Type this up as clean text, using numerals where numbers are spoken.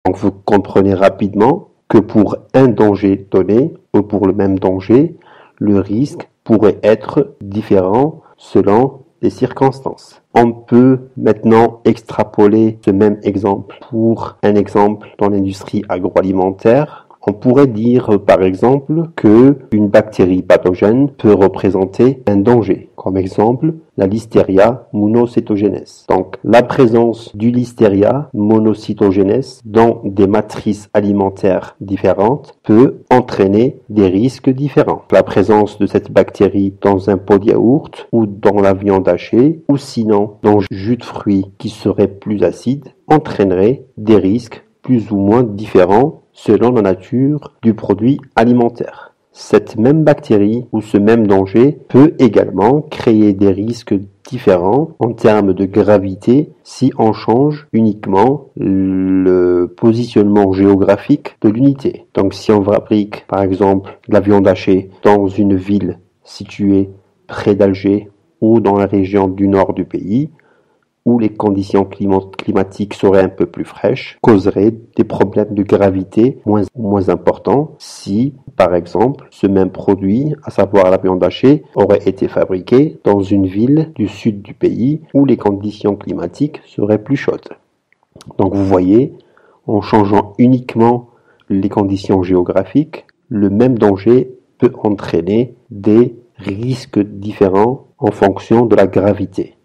Donc vous comprenez rapidement que pour un danger donné ou pour le même danger, le risque pourrait être différent selon les circonstances. On peut maintenant extrapoler ce même exemple pour un exemple dans l'industrie agroalimentaire. On pourrait dire par exemple que une bactérie pathogène peut représenter un danger. Comme exemple, la Listeria monocytogenes. Donc la présence du Listeria monocytogenes dans des matrices alimentaires différentes peut entraîner des risques différents. La présence de cette bactérie dans un pot de yaourt ou dans la viande hachée ou sinon dans le jus de fruits qui serait plus acide entraînerait des risques plus ou moins différents selon la nature du produit alimentaire. Cette même bactérie ou ce même danger peut également créer des risques différents en termes de gravité si on change uniquement le positionnement géographique de l'unité. Donc si on fabrique par exemple de la viande hachée dans une ville située près d'Alger ou dans la région du nord du pays, où les conditions climatiques seraient un peu plus fraîches, causerait des problèmes de gravité moins importants si, par exemple, ce même produit, à savoir la viande hachée, aurait été fabriqué dans une ville du sud du pays où les conditions climatiques seraient plus chaudes. Donc vous voyez, en changeant uniquement les conditions géographiques, le même danger peut entraîner des risques différents en fonction de la gravité.